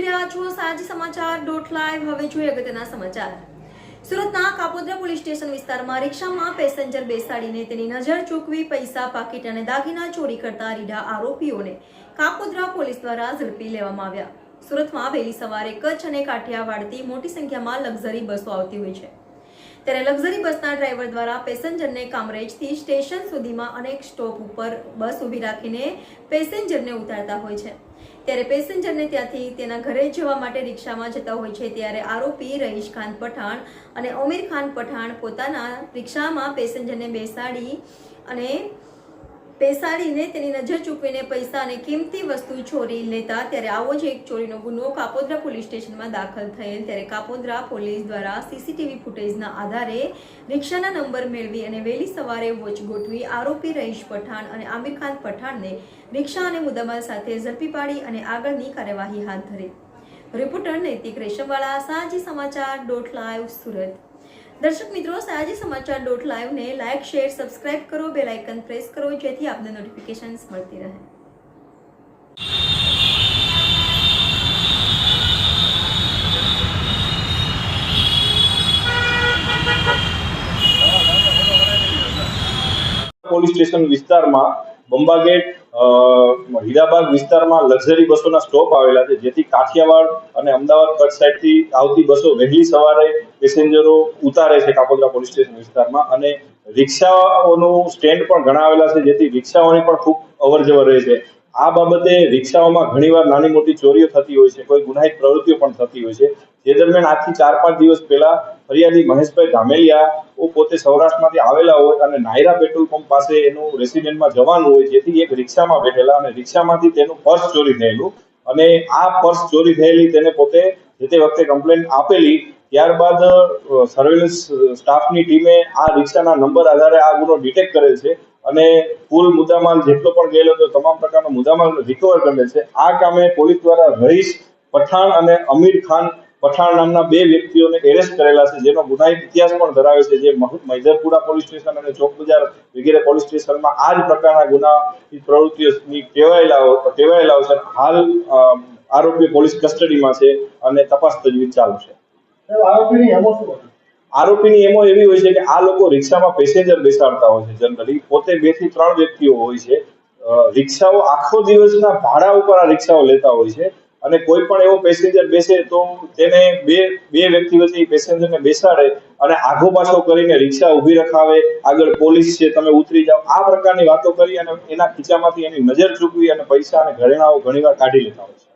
જોઈ રહ્યા છો સાજી સમાચાર .live। હવે જોઈએ અગત્યના સમાચાર। સુરતના કાપોદ્રા પોલીસ સ્ટેશન વિસ્તારમાં રિક્ષામાં પેસેન્જર બેસાડીને તેની નજર ચૂકવી પૈસા, પાકીટ અને દાગીના ચોરી કરતા રીઢા આરોપીઓને કાપોદ્રા પોલીસ દ્વારા ઝડપી લેવામાં આવ્યા। સુરતમાં વહેલી સવારે કચ્છ અને કાઠિયાવાડથી મોટી સંખ્યામાં લક્ઝરી બસો આવતી હોય છે, ત્યારે લક્ઝરી બસના ડ્રાઈવર દ્વારા પેસેન્જરને કામરેજથી સ્ટેશન સુધીમાં અનેક સ્ટોપ ઉપર બસ ઊભી રાખીને પેસેન્જરને ઉતારતા હોય છે। ત્યારે પેસેન્જરને ત્યાંથી તેના ઘરે જવા માટે રિક્ષામાં જતા હોય છે, ત્યારે આરોપી રહીશ ખાન પઠાણ અને ઓમીર ખાન પઠાણ પોતાના રિક્ષામાં પેસેન્જરને બેસાડીને તેની નજર ચૂકવીને પૈસા અને કિંમતી વસ્તુ ચોરી લેતા, ત્યારે આવો જ એક ચોરીનો ગુનો કાપોદ્રા પોલીસ સ્ટેશનમાં દાખલ થયેલ। ત્યારે કાપોદ્રા પોલીસ દ્વારા સીસીટીવી ફૂટેજના આધારે રિક્ષાના નંબર મેળવી અને વહેલી સવારે વોચ ગોઠવી આરોપી રહીશ પઠાણ અને આમિર ખાન પઠાણને રિક્ષા અને મુદ્દામાલ સાથે ઝડપી પાડી અને આગળની કાર્યવાહી હાથ ધરી। રિપોર્ટર નૈતિક રેશમવાળા, સાજી સમાચાર .live સુરત। દર્શક મિત્રો, સાજી સમાચાર .live ને લાઈક, શેર, સબસ્ક્રાઇબ કરો, બેલ આઇકન પ્રેસ કરો જેથી આપને નોટિફિકેશન્સ મળતી રહે। પોલીસ સ્ટેશન વિસ્તારમાં બંબાગેટ હીરાબાગ વિસ્તારમાં લક્ઝરી બસોના સ્ટોપ આવેલા છે, જેથી કાઠિયાવાડ અને અમદાવાદ કચ્છ સાઈડથી આવતી બસો વહેલી સવારે પેસેન્જરો ઉતારે છે કાપોદ્રા પોલીસ સ્ટેશન વિસ્તારમાં, અને રિક્ષાઓનું સ્ટેન્ડ પણ ઘણા આવેલા છે, જેથી રિક્ષાઓની પણ ખૂબ અવરજવર રહે છે। આ બાબતે રિક્ષાઓમાં ઘણીવાર નાની મોટી ચોરીઓ થતી હોય છે, કોઈ ગુનાહિત પ્રવૃત્તિઓ પણ થતી હોય છે। જે દરમિયાન આજથી 4-5 દિવસ પહેલા ફરિયાદી મહેશભાઈ ધામેલિયા પોતે સૌરાષ્ટ્રમાંથી આવેલા હોય અને નાયરા પેટ્રોલ પંપ પાસે એનું રેસિડેન્ટમાં જવાનું હોય, જેથી એક રિક્ષામાં બેઠેલા અને રિક્ષામાંથી તેનું પર્સ ચોરી થયેલું, અને આ પર્સ ચોરી થયેલી તેને પોતે જે તે વખતે કમ્પ્લેન આપેલી। ત્યારબાદ સર્વેલન્સ સ્ટાફની ટીમે આ રિક્ષાના નંબર આધારે આ ગુનો ડિટેક્ટ કરેલ છે અને કુલ મુદ્દામાલ જેટલો પણ ગયેલો હતો તમામ પ્રકારનો મુદ્દામાલ રિકવર કરેલ છે। આ કામે પોલીસ દ્વારા રહીશ પઠાણ અને અમીર ખાન પઠાણ નામના 2 વ્યક્તિઓને એરેસ્ટ કરેલા છે, જેનો ગુનાહિત ઇતિહાસ પણ ધરાવે છે, જે મૈદરપુરા પોલીસ સ્ટેશન અને ચોક બજાર વગેરે પોલીસ સ્ટેશનમાં આ જ પ્રકારના ગુનાહિત પ્રવૃત્તિઓની ટેવાયેલા છે। હાલ આરોપી પોલીસ કસ્ટડીમાં છે અને તપાસ તજવીજ ચાલુ છે। આરોપીની એમો એવી હોય છે કે આ લોકો રિક્ષામાં પેસેન્જર બેસાડતા હોય છે, જનરલી પોતે 2 થી 3 વ્યક્તિઓ હોય છે। રિક્ષાઓ આખો દિવસના ભાડા ઉપર આ રિક્ષાઓ લેતા હોય છે, અને કોઈ પણ એવો પેસેન્જર બેસે તો તેને બે વ્યક્તિ વચ્ચે પેસેન્જરને બેસાડે અને આઘો પાછો કરીને રિક્ષા ઊભી રખાવે, આગળ પોલીસ છે, તમે ઉતરી જાઓ, આ પ્રકારની વાતો કરી અને એના ખીચામાંથી એની નજર ચૂકવી અને પૈસા અને ઘરેણાઓ ઘણીવાર કાઢી લેતા હોય છે।